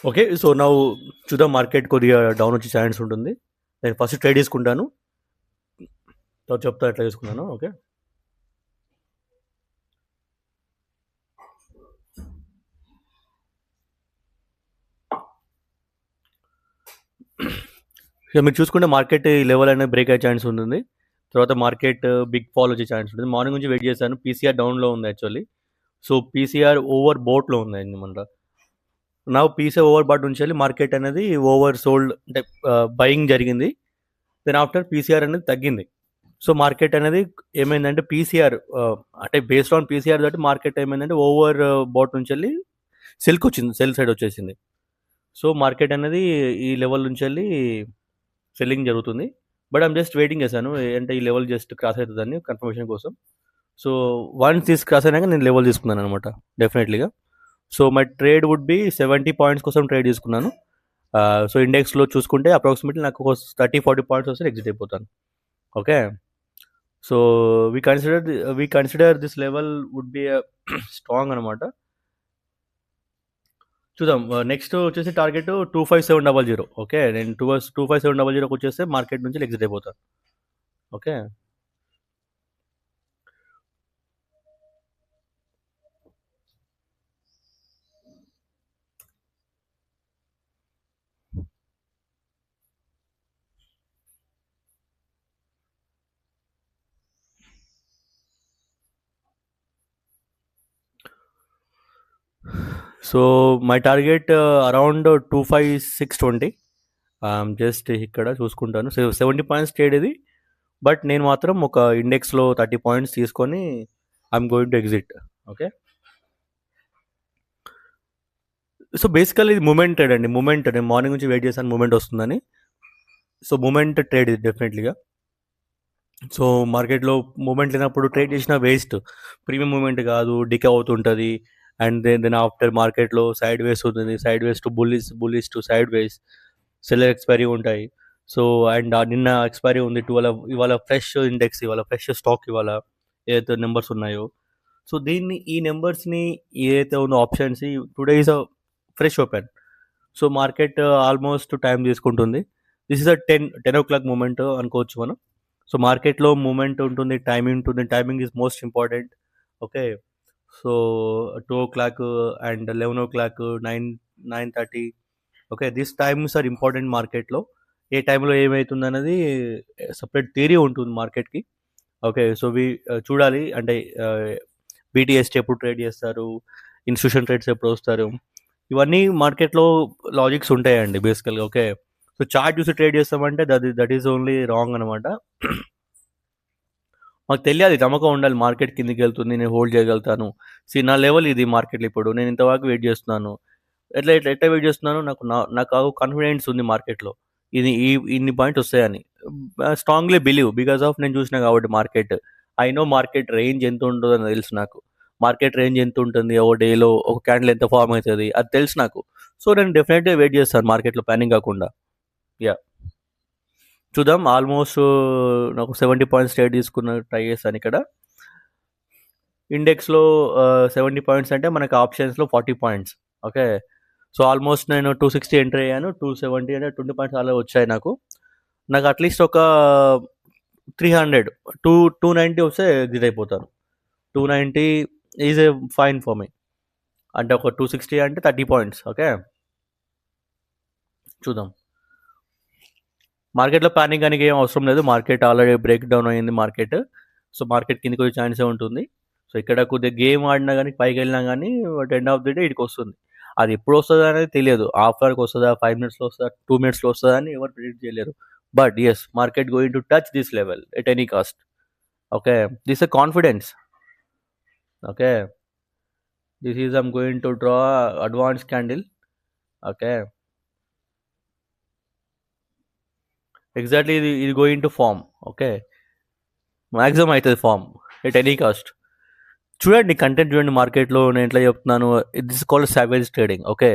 Okay. So, now చూద్దాం market కొద్దిగా down వచ్చే ఛాన్స్ ఉంటుంది. నేను ఫస్ట్ ట్రేడ్ తీసుకుంటాను. తర్వాత చెప్తా ఎట్లా తీసుకున్నానో. ఓకే. ఇక మీరు చూసుకుంటే మార్కెట్ ఈ లెవెల్ అనేది బ్రేక్ అయ్యే ఛాన్స్ ఉంటుంది. తర్వాత మార్కెట్ బిగ్ ఫాల్ వచ్చే ఛాన్స్ ఉంటుంది. మార్నింగ్ నుంచి వెయిట్ చేశాను. పీసీఆర్ డౌన్‌లో ఉంది యాక్చువల్లీ. సో, పీసీఆర్ ఓవర్ బోట్‌లో ఉందన్నమాట. నౌ పీసీఆర్ ఓవర్ బాట్ నుంచెళ్ళి మార్కెట్ అనేది ఓవర్ సోల్డ్ అంటే బయింగ్ జరిగింది. దెన్ ఆఫ్టర్ పీసీఆర్ అనేది తగ్గింది. సో, మార్కెట్ అనేది ఏమైందంటే పీసీఆర్ అంటే బేస్డ్ ఆన్ పీసీఆర్ తోటి మార్కెట్ ఏమైందంటే ఓవర్ బాట్ నుంచెళ్ళి సెల్‌కొచ్చింది. సెల్ సైడ్ వచ్చేసింది. సో, మార్కెట్ అనేది ఈ లెవెల్ నుంచెళ్ళి సెల్లింగ్ జరుగుతుంది. బట్ ఐయామ్ జస్ట్ వెయిటింగ్ చేశాను. అంటే ఈ లెవెల్ జస్ట్ క్రాస్ అవుతదని కన్ఫర్మేషన్ కోసం. సో, వన్స్ దిస్ క్రాస్ అయినాక నేను లెవెల్ తీసుకున్నాననమాట డెఫినెట్‌లీగా. So, my trade would be 70 points కోసం ట్రేడ్ తీసుకున్నాను. సో, ఇండెక్స్‌లో చూసుకుంటే అప్రాక్సిమేట్‌లీ నాకు ఒక 30, 40 పాయింట్స్ వస్తే ఎగ్జిట్ అయిపోతాను. Okay. So, we consider this level would be strong అనమాట. చూద్దాం. నెక్స్ట్ వచ్చేసి టార్గెట్ 25700. ఓకే. నేను 25700కి వచ్చేస్తే మార్కెట్ నుంచి ఎగ్జిట్ అయిపోతాను. Okay. So, my target around 25620. Just ఇక్కడ చూసుకుంటాను. 70 పాయింట్స్ ట్రేడ్ ఇది. బట్ నేను మాత్రం ఒక ఇండెక్స్‌లో 30 పాయింట్స్ తీసుకొని I'm going to exit. Okay. So, basically ఇది మూమెంట్ ట్రేడ్ అండి. మూమెంట్ నేను మార్నింగ్ నుంచి వెయిట్ చేశాను మూమెంట్ వస్తుందని. సో, మూమెంట్ ట్రేడ్ ఇది డెఫినెట్‌లీగా. సో, మార్కెట్‌లో మూమెంట్ లేనప్పుడు ట్రేడ్ చేసినా వేస్ట్. ప్రీమియం మూమెంట్ కాదు. డికే అవుతుంటది. అండ్ దెన్ ఆఫ్టర్ మార్కెట్‌లో సైడ్ వేస్ ఉంటుంది. Side ways to bullish to side ways. Seller expiry ఉంటాయి. సో, అండ్ నిన్న ఎక్స్‌పైరీ ఉంది. ఇవాళ ఫ్రెష్ ఇండెక్స్, ఇవాళ ఫ్రెష్ స్టాక్ ఇవాళ ఏదైతే నంబర్స్ ఉన్నాయో. సో, ఈ నంబర్స్‌ని ఏదైతే ఉందో options today is a fresh open. So, market almost time తీసుకుంటుంది. దిస్ ఈస్ అ 10 మూమెంట్ అనుకోవచ్చు మనం. సో, మార్కెట్‌లో మూమెంట్ ఉంటుంది. టైమింగ్ ఉంటుంది. Timing is most important. Okay. So, 2:00 and 11:00, 9:30. Okay. These times are important మార్కెట్‌లో. ఏ టైంలో ఏమైతుందన్నది సెపరేట్ థియరీ ఉంటుంది మార్కెట్‌కి. ఓకే. సో, చూడాలి. అంటే బీటీఎస్టీ ఎప్పుడు ట్రేడ్ చేస్తారు? ఇన్స్టిట్యూషన్ ట్రేడ్స్ ఎప్పుడు వస్తారు? ఇవన్నీ మార్కెట్‌లో లాజిక్స్ ఉంటాయండి బేసికల్‌గా. ఓకే. సో, చార్ట్ చూసి ట్రేడ్ చేస్తామంటే దట్ ఈస్ ఓన్లీ రాంగ్ అనమాట. మాకు తెలియాలి. నమ్మకం ఉండాలి. మార్కెట్ కిందకెళ్తుంది. నేను హోల్డ్ చేయగలుగుతాను. నా లెవెల్ ఇది మార్కెట్‌లో ఇప్పుడు. నేను ఇంతవరకు వెయిట్ చేస్తున్నాను. ఎట్లా వెయిట్ చేస్తున్నాను? నాకు కాన్ఫిడెన్స్ ఉంది మార్కెట్‌లో. ఇన్ని పాయింట్స్ వస్తాయని. స్ట్రాంగ్‌లీ బిలీవ్ బికాస్ ఆఫ్ నేను చూసినా కాబట్టి market. I know market range ఎంత ఉంటదని తెలుసు నాకు. మార్కెట్ రేంజ్ ఎంత ఉంటుంది? ఒక డేలో ఒక క్యాండిల్ ఎంత ఫార్మ్ అవుతది? అది తెలుసు నాకు. సో, నేను డెఫినెట్‌గా వెయిట్ చేస్తాను మార్కెట్‌లో పానిక్ కాకుండా. యాహ్! చూద్దాం. ఆల్మోస్ట్ నాకు 70 పాయింట్స్ ట్రేడ్ తీసుకున్న ట్రై చేశాను ఇక్కడ. ఇండెక్స్‌లో 70 పాయింట్స్ అంటే మనకి ఆప్షన్స్‌లో 40 పాయింట్స్. ఓకే. సో, ఆల్మోస్ట్ నేను 260 ఎంటర్ అయ్యాను. 270 అంటే 20 పాయింట్స్ అలా వచ్చాయి నాకు. నాకు అట్‌లీస్ట్ ఒక 300 290 వస్తే ఎగ్జిట్ అయిపోతాను. 290 is a fine for me. అంటే ఒక 260 అంటే 30 పాయింట్స్. ఓకే. చూద్దాం. మార్కెట్‌లో పానిక్ అని ఏం అవసరం లేదు. మార్కెట్ ఆల్రెడీ బ్రేక్ డౌన్ అయింది మార్కెట్. సో, మార్కెట్ కిందకి వచ్చే ఛాన్సే ఉంటుంది. సో, ఇక్కడ కొద్దిగా గేమ్ ఆడినా గానీ, పైకెళ్ళినా గానీ but end of the day ఈడికొస్తుంది. అది ఎప్పుడు వస్తదనేది తెలియదు. హాఫ్ అవర్‌కి వస్తదా? 5 మినిట్స్‌లో వస్తదా? 2 మినిట్స్‌లో వస్తదా? అని ఎవరు ప్రిడిక్ట్ చేయలేరు. But yes, market going to touch this level at any cost. Okay. This a confidence. Okay. This is I'm going to draw advance candle. Okay. Exactly ఇది going to form. Okay. Maximum అయితది form at any cost. చూడండి content చూడండి మార్కెట్‌లో నేను ఎట్లా చెప్తున్నాను. This called savage trading. Okay.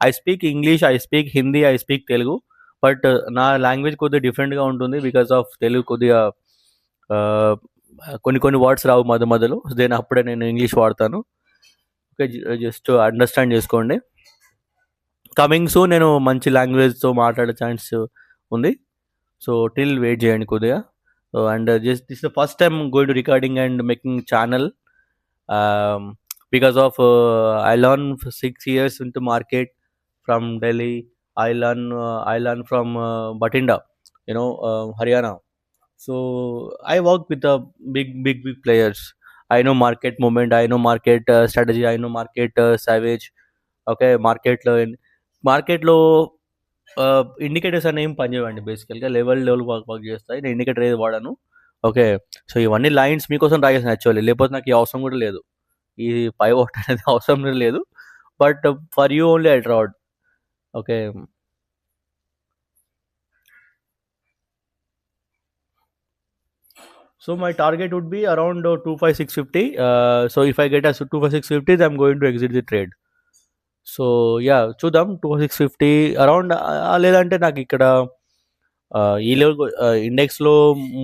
I speak English, I speak Hindi, I speak Telugu. But నా language కొద్దిగా డిఫరెంట్‌గా ఉంటుంది. బికాస్ ఆఫ్ తెలుగు కొద్దిగా ఆహ్, కొన్ని వర్డ్స్ రావు మధ్యలో. దెన్ అప్పుడే నేను ఇంగ్లీష్ వాడతాను. ఓకే. జస్ట్ అండర్‌స్టాండ్ చేసుకోండి. కమింగ్ సూన్ నేను మంచి లాంగ్వేజ్తో మాట్లాడే ఛాన్స్ ఉంది. సో టిల్ వెయిట్ చేయండి కొద్దిగా. So and just this the first time going to recording and making channel, because of I learned for 6 years into market from Delhi. I learn from Batinda, Haryana. So I work with the big players. I know market movement, I know market strategy, I know market savage. Okay, మార్కెట్లో indicators అనేవి ఏం పనిచేయండి. బేసికల్గా level work చేస్తాయి. నేను indicator ఏది వాడాను. Okay, so ఇవన్నీ లైన్స్ మీకోసం ట్రై చేస్తాను యాక్చువల్లీ, లేకపోతే నాకు ఈ అవసరం కూడా లేదు. ఈ పైవట్ అనేది అవసరం లేదు. But for you only I tried. Okay, so my target would be around 25650. So if I get a 25650, then I'm going to exit the trade. So yeah చూద్దాం, 25650 అరౌండ్. లేదంటే నాకు ఇక్కడ ఈ లెవెల్ ఇండెక్స్లో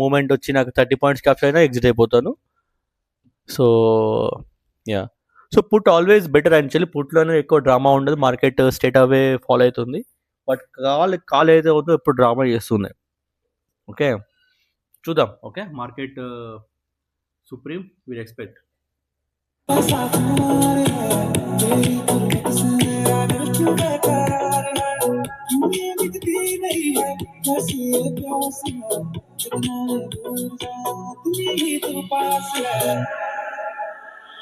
మూమెంట్ వచ్చి నాకు 30 పాయింట్స్ క్యాప్చర్ అయినా exit అయిపోతాను. So ya, so put always better actually. పుట్లోనే ఎక్కువ డ్రామా ఉండదు, మార్కెట్ స్టేట్ అవే ఫాలో అవుతుంది. బట్ కాల్ ఏదైతే అవుతుందో ఇప్పుడు డ్రామా చేస్తుంది. ఓకే, చూద్దాం. Okay, market supreme will expect.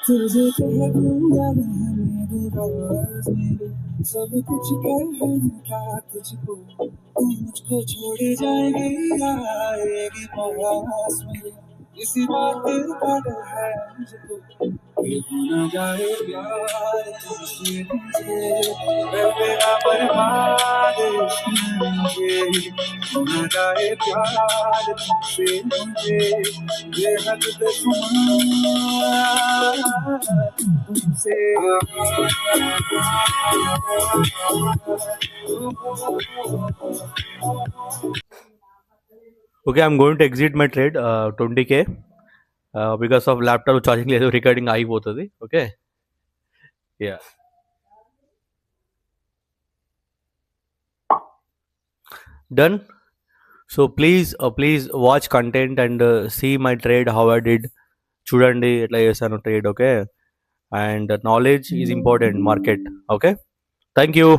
तुझे कहूँगा रहने दे बस मेरे, सब कुछ कहूँ क्या तुझको, तू मुझको छोड़ जाएगी आएगी पास मेरे, इसी बात का डर है मुझको कि हो ना जाए प्यार तुझसे मुझे, मैं मेरा बर्बाद इश्क में मुझे, हो ना जाए प्यार तुझसे मुझे, ये हद तुमसे. Okay, I'm going to exit my trade 20k because of laptop charging లేదు, రికార్డింగ్ ఆగిపోతుంది. Okay, ya, done. So please watch content and see my trade, how I did. చూడండి ఎట్లా చేశాను trade. Okay, and knowledge is important market. Okay, thank you.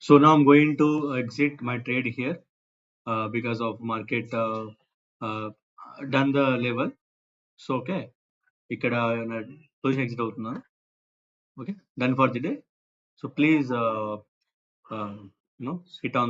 So now I'm going to exit my trade here because of market done the level. So okay, ఇక్కడ position exit అవుతున్నాను. Okay, done for the day. So please hit on